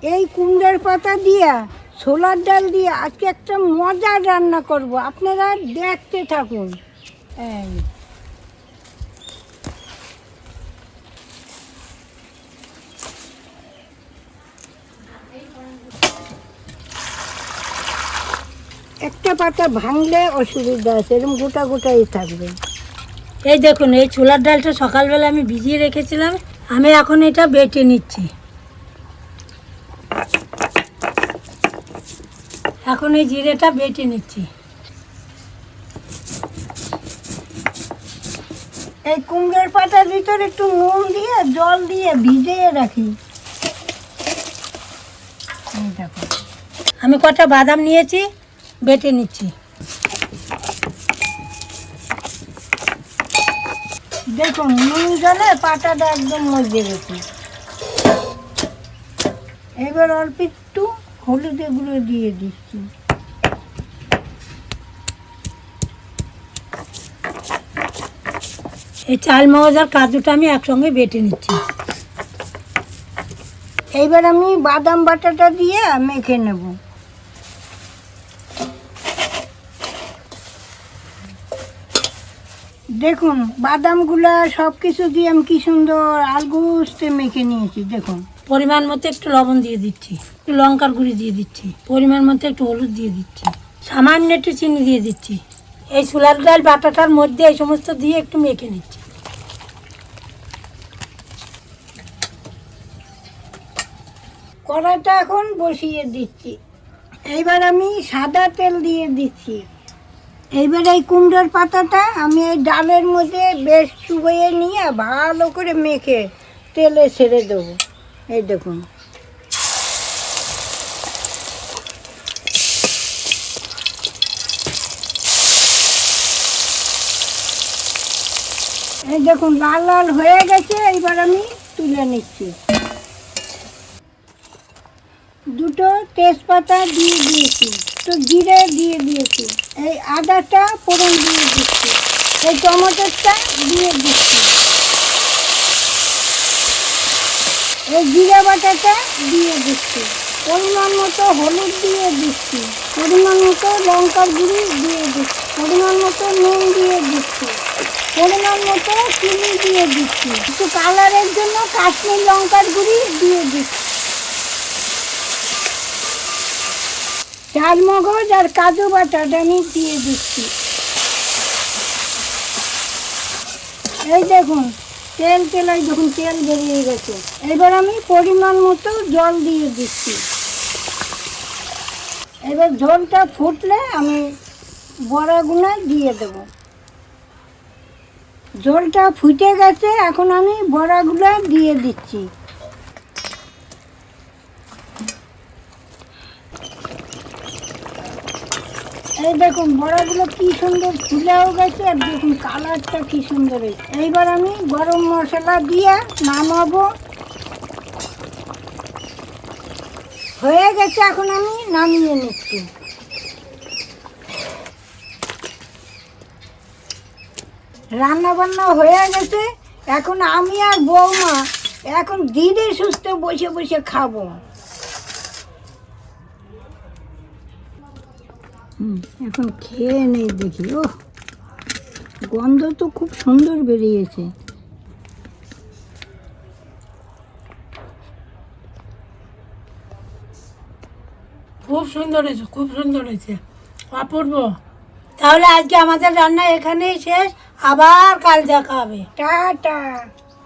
এই কুমড়োর পাতা দিয়া ছোলার ডাল দিয়ে আজকে একটা মজার রান্না করব, আপনারা দেখতে থাকুন। এই একটা পাতা ভাঙলে অসুবিধা আছে, এরকম গোটা গোটাই থাকবে। এই দেখুন, এই ছোলার ডালটা সকালবেলা আমি ভিজিয়ে রেখেছিলাম, আমি এখন এটা বেটে নিচ্ছি। এখন এই জিরেটা বেটে নিচ্ছি। এই কুমড়োর পাতার ভিতরে একটু নুন দিয়ে জল দিয়ে ভিজিয়ে রাখি। আমি কটা বাদাম নিয়েছি, বেটে নিচ্ছি। দেখুন নুন জলে পাতাটা একদম মজে গেছে। এবার অল্প একটু হলুদের গুঁড়ো দিয়ে দিচ্ছি। এই চাল মগজ আর কাজুটা আমি একসঙ্গে বেটে নিচ্ছি। এইবার আমি বাদাম বাটাটা দিয়ে মেখে নেব। দেখুন বাদামগুলা সব কিছু দিয়ে আমি কি সুন্দর আলগুস্তে মেখে নিয়েছি। দেখুন পরিমাণ মতো একটু লবণ দিয়ে দিচ্ছি, একটু লঙ্কার গুঁড়ি দিয়ে দিচ্ছি, পরিমাণ মতো একটু হলুদ দিয়ে দিচ্ছি, সামান্য একটু চিনি দিয়ে দিচ্ছি। এই ছোলার ডাল বাটাটার মধ্যে এই সমস্ত দিয়ে একটু মেখে নিচ্ছি। কড়াইটা এখন বসিয়ে দিচ্ছি। এইবার আমি সাদা তেল দিয়ে দিচ্ছি। এইবার এই কুমড়োর পাতাটা আমি এই ডালের মধ্যে বেশ চুবিয়ে নিয়ে ভালো করে মেখে তেলে ছেড়ে দেবো। এই দেখুন এই দেখুন লাল লাল হয়ে গেছে। এইবার আমি তুলে নিচ্ছি। দুটো তেজপাতা দিয়ে দিয়েছি, তো জিরে দিয়ে দিয়েছি, এই আদাটা ফোড়ন দিয়ে দিচ্ছি, এই টমেটোটা দিয়ে দিচ্ছি, এই জিরে বাটাটা দিয়ে দিচ্ছি, পরিমাণ মতো হলুদ দিয়ে দিচ্ছি, পরিমাণ মতো লঙ্কার গুঁড়ি দিয়ে দিচ্ছি, পরিমাণ মতো নুন দিয়ে দিচ্ছি, পরিমাণ মতো চিনি দিয়ে দিচ্ছি, একটু কালারের জন্য কাশ্মীর লঙ্কার গুঁড়ি দিয়ে দিচ্ছি, চাল মগজ আর কাজু বাটাটা আমি দিয়ে দিচ্ছি। এই দেখুন তেল তেলাই দেখুন তেল বেরিয়ে গেছে। এবার আমি পরিমাণ মতো জল দিয়ে দিচ্ছি। এবার ঝোলটা ফুটলে আমি বড়াগুলো দিয়ে দেব। ঝোলটা ফুটে গেছে, এখন আমি বড়াগুলো দিয়ে দিচ্ছি। এই দেখুন বড়াগুলো কি সুন্দর ফুলেও গেছে, আর দেখুন কালারটা কি সুন্দর হয়েছে। এইবার আমি গরম মশলা দিয়ে নামাবো। হয়ে গেছে, এখন আমি নামিয়ে নিচ্ছি। রান্না বান্না হয়ে গেছে, এখন আমি আর বৌমা এখন ধীরে সুস্থে বসে বসে খাবো। এখন খেয়ে নেই দেখি। ও গন্ধ তো খুব সুন্দর বেরিয়েছে। খুব সুন্দর হয়েছে, খুব সুন্দর হয়েছে, অপূর্ব। তাহলে আজকে আমাদের রান্না এখানেই শেষ, আবার কাল দেখা হবে। টাটা।